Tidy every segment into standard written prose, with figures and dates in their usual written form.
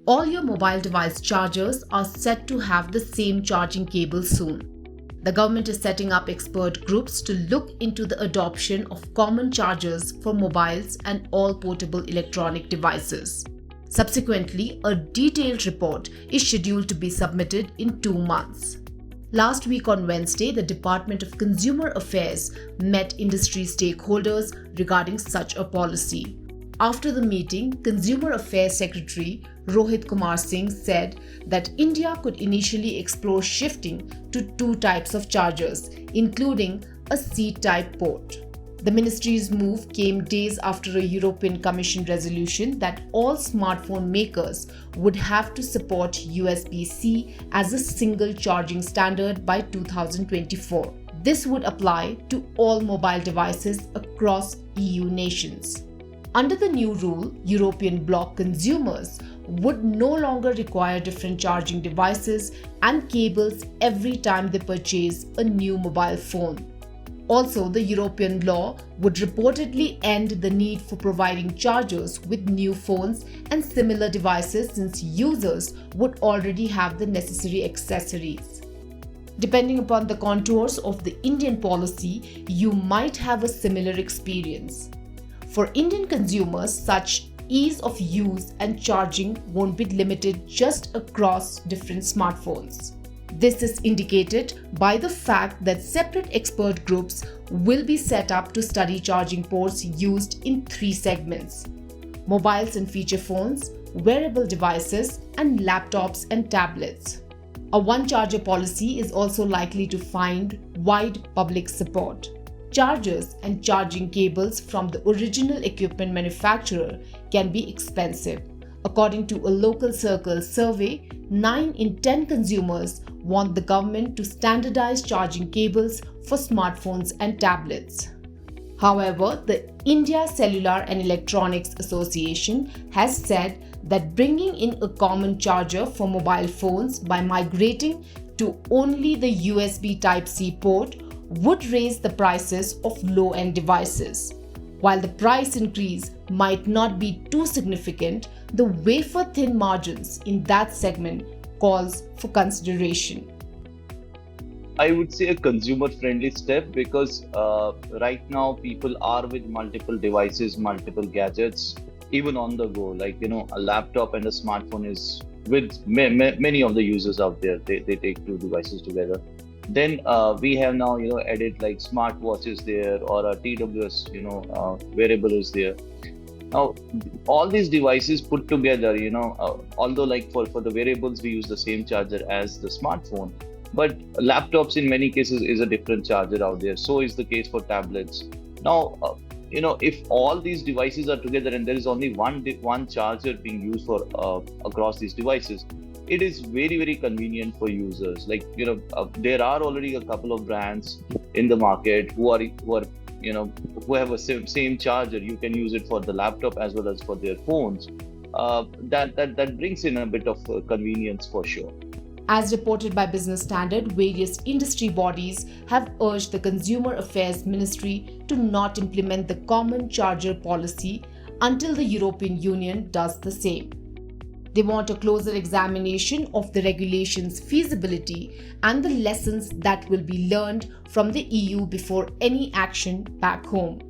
All your mobile device chargers are set to have the same charging cable soon. The government is setting up expert groups to look into the adoption of common chargers for mobiles and all portable electronic devices. Subsequently, a detailed report is scheduled to be submitted in 2 months. Last week on Wednesday, the Department of Consumer Affairs met industry stakeholders regarding such a policy. After the meeting, Consumer Affairs Secretary Rohit Kumar Singh said that India could initially explore shifting to 2 types of chargers, including a C-type port. The ministry's move came days after a European Commission resolution that all smartphone makers would have to support USB-C as a single charging standard by 2024. This would apply to all mobile devices across EU nations. Under the new rule, European bloc consumers would no longer require different charging devices and cables every time they purchase a new mobile phone. Also, the European law would reportedly end the need for providing chargers with new phones and similar devices since users would already have the necessary accessories. Depending upon the contours of the Indian policy, you might have a similar experience. For Indian consumers, such ease of use and charging won't be limited just across different smartphones. This is indicated by the fact that separate expert groups will be set up to study charging ports used in 3 segments: mobiles and feature phones, wearable devices, and laptops and tablets. A one-charger policy is also likely to find wide public support. Chargers and charging cables from the original equipment manufacturer can be expensive. According to a local circle survey, 9 in 10 consumers want the government to standardize charging cables for smartphones and tablets. However, the India Cellular and Electronics Association has said that bringing in a common charger for mobile phones by migrating to only the USB Type-C port would raise the prices of low-end devices. While the price increase might not be too significant, the wafer-thin margins in that segment calls for consideration. I would say a consumer-friendly step because right now people are with multiple devices, multiple gadgets, even on the go. A laptop and a smartphone is with many of the users out there. They take 2 devices together. Then we have now added like smartwatches there, or a TWS wearable is there. Now all these devices put together, although like for the wearables we use the same charger as the smartphone, but laptops in many cases is a different charger out there. So is the case for tablets. Now if all these devices are together and there is only one charger being used for across these devices, it is very, very convenient for users. There are already a couple of brands in the market who have a same charger. You can use it for the laptop as well as for their phones. That brings in a bit of convenience for sure. As reported by Business Standard, various industry bodies have urged the Consumer Affairs Ministry to not implement the common charger policy until the European Union does the same. They want a closer examination of the regulation's feasibility and the lessons that will be learned from the EU before any action back home.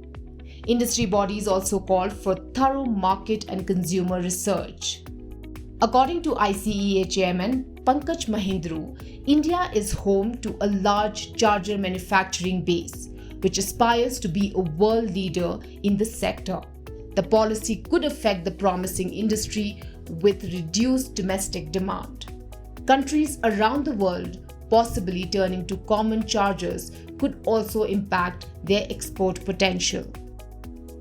Industry bodies also called for thorough market and consumer research. According to ICEA Chairman Pankaj Mahindru, India is home to a large charger manufacturing base, which aspires to be a world leader in the sector. The policy could affect the promising industry with reduced domestic demand. Countries around the world possibly turning to common chargers could also impact their export potential.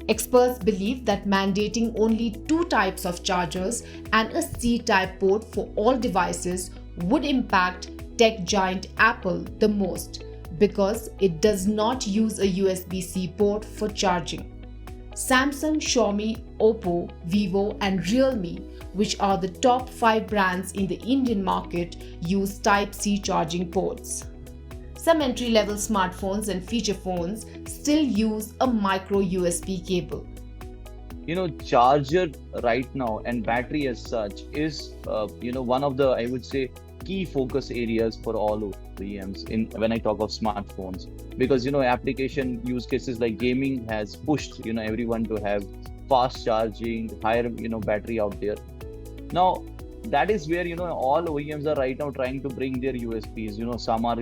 Experts believe that mandating only 2 types of chargers and a C-type port for all devices would impact tech giant Apple the most because it does not use a USB-C port for charging. Samsung, Xiaomi, Oppo, Vivo, and Realme, which are the top 5 brands in the Indian market, use Type-C charging ports. Some entry-level smartphones and feature phones still use a micro USB cable. charger right now and battery as such is one of the, I would say, key focus areas for all OEMs in when I talk of smartphones, because application use cases like gaming has pushed everyone to have fast charging, higher battery out there. Now that is where all OEMs are right now trying to bring their USPs. Some are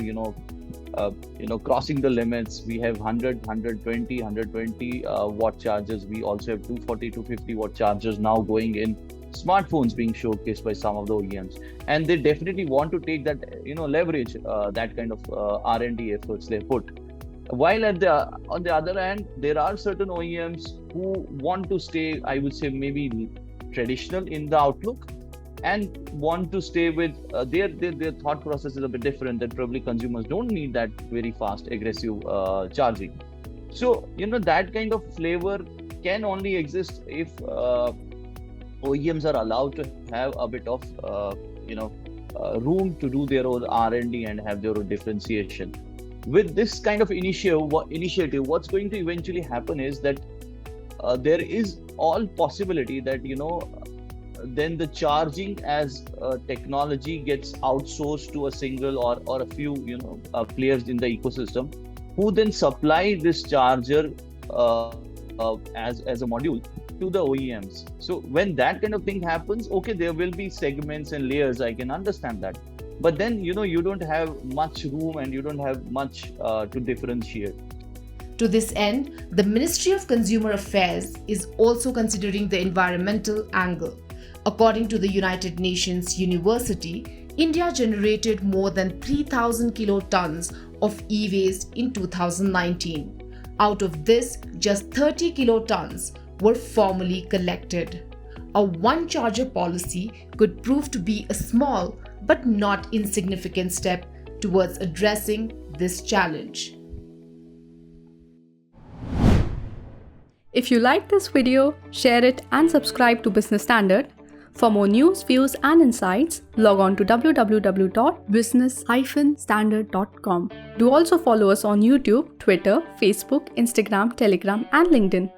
crossing the limits. We have 100, 120 watt chargers. We also have 240, 250 watt chargers now going in smartphones being showcased by some of the OEMs, and they definitely want to take that leverage that kind of R&D efforts they put. While on the other hand, there are certain OEMs who want to stay, I would say, maybe traditional in the outlook, and want to stay with their thought process is a bit different, that probably consumers don't need that very fast aggressive charging. So that kind of flavor can only exist if OEMs are allowed to have a bit of room to do their own R&D and have their own differentiation. With this kind of initiative, what's going to eventually happen is that there is all possibility that then the charging as technology gets outsourced to a single or a few players in the ecosystem, who then supply this charger as a module to the OEMs. So when that kind of thing happens, okay, there will be segments and layers, I can understand that, but then you don't have much room and you don't have much to differentiate. To this end, the Ministry of Consumer Affairs is also considering the environmental angle. According to the United Nations University, India generated more than 3,000 kilotons of e-waste in 2019. Out of this, just 30 kilotons were formally collected. A one-charger policy could prove to be a small but not insignificant step towards addressing this challenge. If you like this video, share it and subscribe to Business Standard. For more news, views and insights, log on to www.business-standard.com. Do also follow us on YouTube, Twitter, Facebook, Instagram, Telegram and LinkedIn.